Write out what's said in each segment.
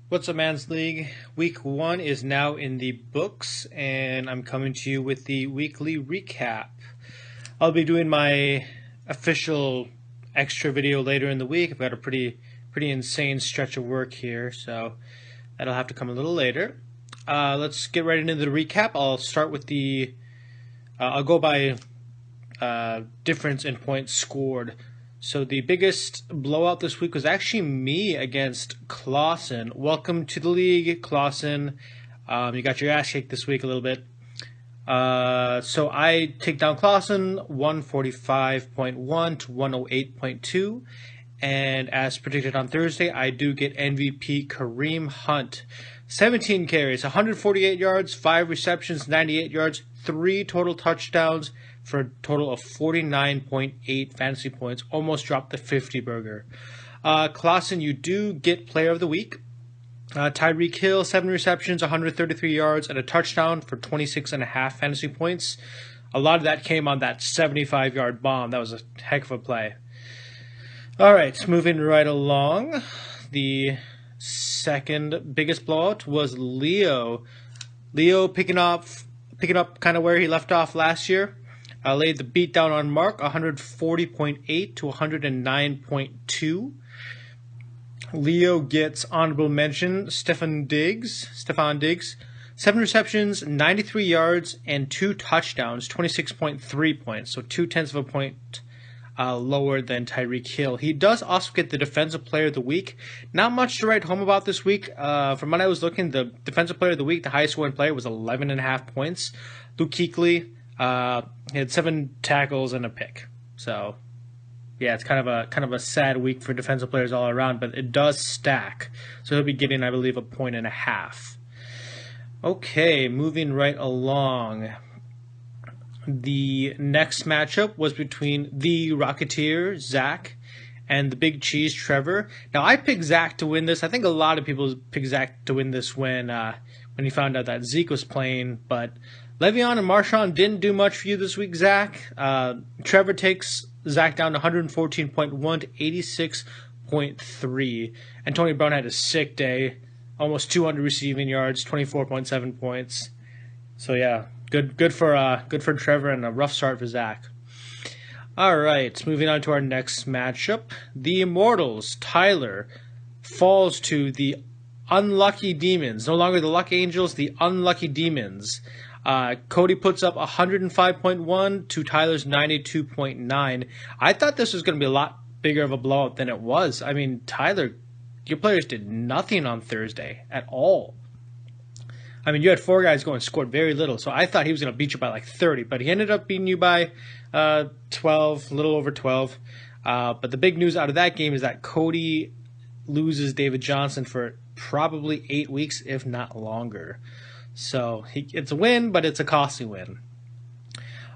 What's up, Man's League? Week 1 is now in the books, and I'm coming to you with the weekly recap. I'll be doing my official extra video later in the week. I've got a pretty insane stretch of work here, so that'll have to come a little later. Let's get right into the recap. I'll start with I'll go by difference in points scored. So the biggest blowout this week was actually me against Clausen. Welcome to the league, Clausen. You got your ass kicked this week a little bit. So I take down Clausen 145.1 to 108.2. And as predicted on Thursday, I do get MVP Kareem Hunt. 17 carries, 148 yards, 5 receptions, 98 yards, 3 total touchdowns for a total of 49.8 fantasy points. Almost dropped the 50 burger. Clausen, you do get Player of the Week. Tyreek Hill, 7 receptions, 133 yards, and a touchdown for 26.5 fantasy points. A lot of that came on that 75-yard bomb. That was a heck of a play. All right, moving right along. The second biggest blowout was Leo. Leo picking up kind of where he left off last year. Laid the beat down on Mark, 140.8 to 109.2. Leo gets honorable mention, Stefan Diggs. 7 receptions, 93 yards, and 2 touchdowns, 26.3 points. So 0.2 of a point lower than Tyreek Hill. He does also get the Defensive Player of the Week. Not much to write home about this week. From when I was looking, the Defensive Player of the Week, the highest scoring player was 11.5 points. Luke Kuechly, he had 7 tackles and a pick. So, yeah, it's kind of a sad week for defensive players all around, but it does stack. So he'll be getting, I believe, 1.5 points. Okay, moving right along. The next matchup was between the Rocketeer, Zach, and the Big Cheese, Trevor. Now, I picked Zach to win this. I think a lot of people picked Zach to win this when he found out that Zeke was playing, but Le'Veon and Marshawn didn't do much for you this week, Zach. Trevor takes Zach down to 114.1 to 86.3. And Tony Brown had a sick day. Almost 200 receiving yards, 24.7 points. So, yeah, good for Trevor and a rough start for Zach. All right, moving on to our next matchup. The Immortals, Tyler, falls to the Unlucky Demons. No longer the Lucky Angels, the Unlucky Demons. Cody puts up 105.1 to Tyler's 92.9. I thought this was going to be a lot bigger of a blowout than it was. I mean, Tyler, your players did nothing on Thursday at all. I mean, you had 4 guys going, scored very little, so I thought he was going to beat you by like 30, but he ended up beating you by 12, a little over 12. But the big news out of that game is that Cody loses David Johnson for probably 8 weeks, if not longer. So it's a win, but it's a costly win.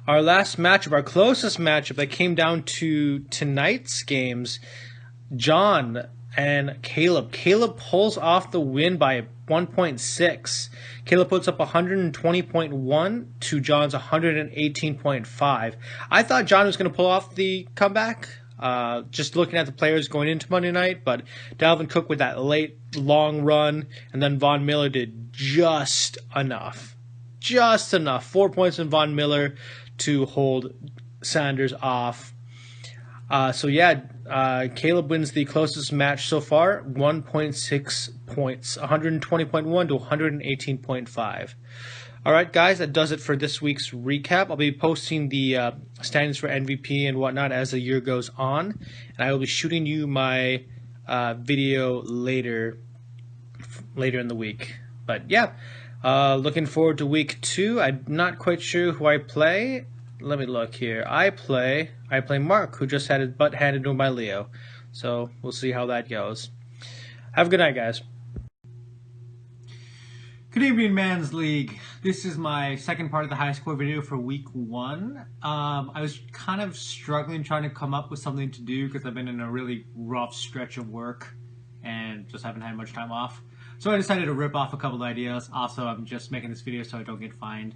Our last matchup, our closest matchup that came down to tonight's games, John and Caleb. Caleb pulls off the win by 1.6. Caleb puts up 120.1 to John's 118.5. I thought John was going to pull off the comeback. Just looking at the players going into Monday night, but Dalvin Cook with that late long run, and then Von Miller did just enough. 4 points in Von Miller to hold Sanders off. Caleb wins the closest match so far, 1.6 points, 120.1 to 118.5. All right, guys, that does it for this week's recap. I'll be posting the standings for MVP and whatnot as the year goes on, and I will be shooting you my video later in the week. But yeah, looking forward to week 2. I'm not quite sure who I play. Let me look here. I play Mark, who just had his butt handed to him by Leo. So we'll see how that goes. Have a good night, guys. Good evening, Man's League. This is my second part of the high score video for week 1. I was kind of struggling trying to come up with something to do because I've been in a really rough stretch of work and just haven't had much time off. So I decided to rip off a couple of ideas. Also, I'm just making this video so I don't get fined.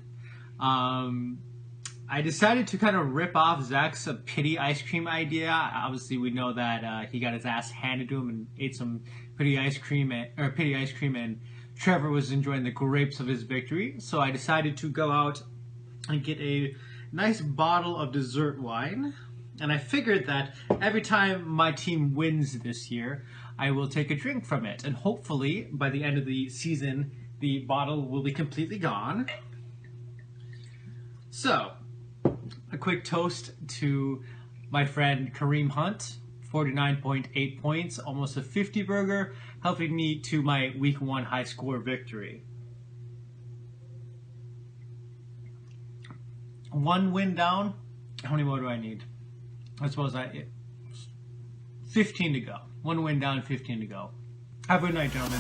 I decided to kind of rip off Zach's pity ice cream idea. Obviously, we know that he got his ass handed to him and ate some pity ice cream, and Trevor was enjoying the grapes of his victory. So I decided to go out and get a nice bottle of dessert wine. And I figured that every time my team wins this year, I will take a drink from it. And hopefully, by the end of the season, the bottle will be completely gone. So, a quick toast to my friend Kareem Hunt, 49.8 points, almost a 50 burger, helping me to my week 1 high score victory. 1 win down. How many more do I need? I suppose 15 to go. 1 win down, 15 to go. Have a good night, gentlemen.